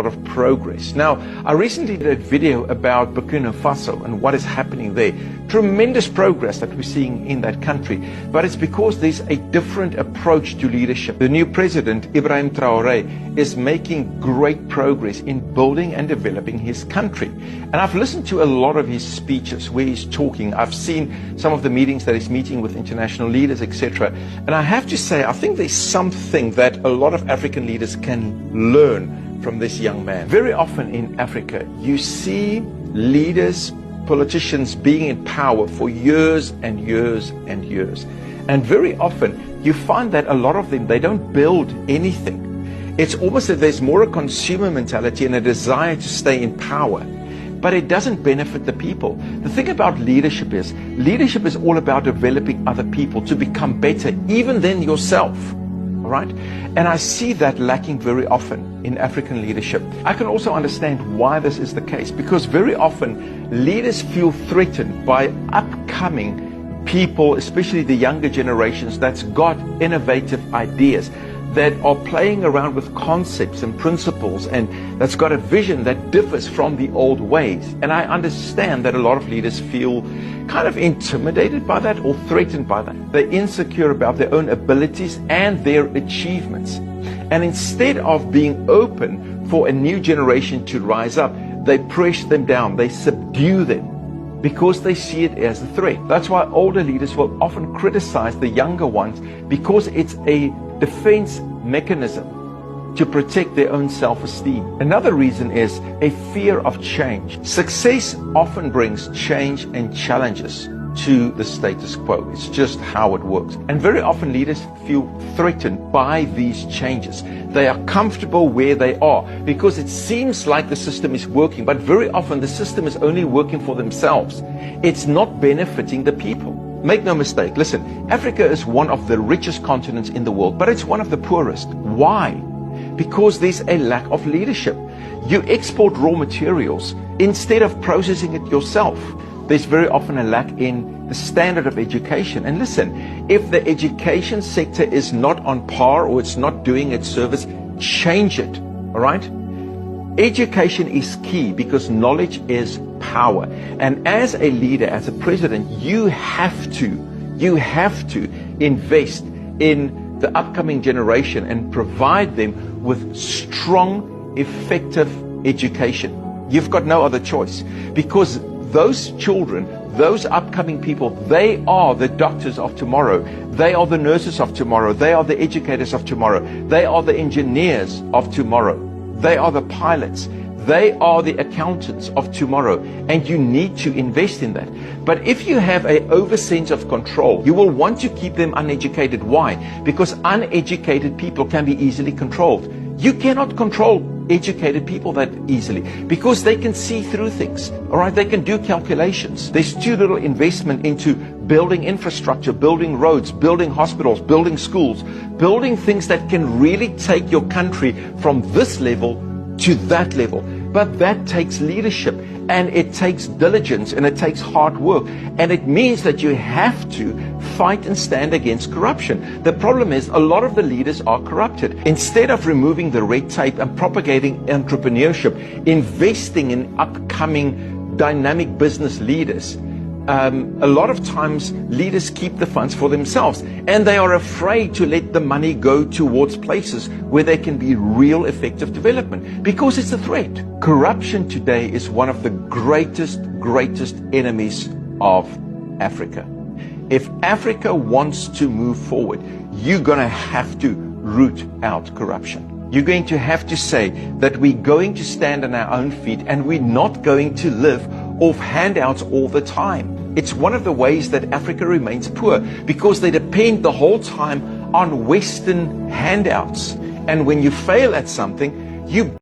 of progress. Now, I recently did a video about Burkina Faso and what is happening there. Tremendous progress that we're seeing in that country, but it's because there's a different approach to leadership. The new president, Ibrahim Traoré, is making great progress in building and developing his country. And I've listened to a lot of his speeches where he's talking. I've seen some of the meetings that he's meeting with international leaders, etc. And I have to say, I think there's something that a lot of African leaders can learn from this young man. Very often in Africa, you see leaders, politicians being in power for years and years and years. And very often, you find that a lot of them, they don't build anything. It's almost that there's more a consumer mentality and a desire to stay in power, but it doesn't benefit the people. The thing about leadership is all about developing other people to become better, even than yourself. Right? And I see that lacking very often in African leadership. I can also understand why this is the case, because very often leaders feel threatened by upcoming people, especially the younger generations, that's got innovative ideas, that are playing around with concepts and principles, and that's got a vision that differs from the old ways. And I understand that a lot of leaders feel kind of intimidated by that or threatened by that. They're insecure about their own abilities and their achievements. And instead of being open for a new generation to rise up, they press them down, they subdue them, because they see it as a threat. That's why older leaders will often criticize the younger ones, because it's a defense mechanism to protect their own self-esteem. Another reason is a fear of change. Success often brings change and challenges to the status quo. It's just how it works. And very often leaders feel threatened by these changes. They are comfortable where they are because it seems like the system is working, but very often the system is only working for themselves. It's not benefiting the people. Make no mistake, listen, Africa is one of the richest continents in the world, but it's one of the poorest. Why? Because there's a lack of leadership. You export raw materials instead of processing it yourself. There's very often a lack in the standard of education. And listen, if the education sector is not on par or it's not doing its service, change it, all right? Education is key because knowledge is power. And as a leader, as a president, you have to invest in the upcoming generation and provide them with strong, effective education. You've got no other choice, because those children, those upcoming people, they are the doctors of tomorrow. They are the nurses of tomorrow. They are the educators of tomorrow. They are the engineers of tomorrow. They are the pilots. They are the accountants of tomorrow. And you need to invest in that. But if you have an over sense of control, you will want to keep them uneducated. Why? Because uneducated people can be easily controlled. You cannot control educated people that easily because they can see through things. All right, they can do calculations. There's too little investment into building infrastructure, building roads, building hospitals, building schools, building things that can really take your country from this level to that level. But that takes leadership, and it takes diligence, and it takes hard work, and it means that you have to fight and stand against corruption. The problem is a lot of the leaders are corrupted. Instead of removing the red tape and propagating entrepreneurship, investing in upcoming dynamic business leaders, a lot of times leaders keep the funds for themselves, and they are afraid to let the money go towards places where there can be real effective development because it's a threat. Corruption today is one of the greatest enemies of Africa. If Africa wants to move forward, you're going to have to root out corruption. You're going to have to say that we're going to stand on our own feet and we're not going to live off handouts all the time. It's one of the ways that Africa remains poor, because they depend the whole time on Western handouts. And when you fail at something, you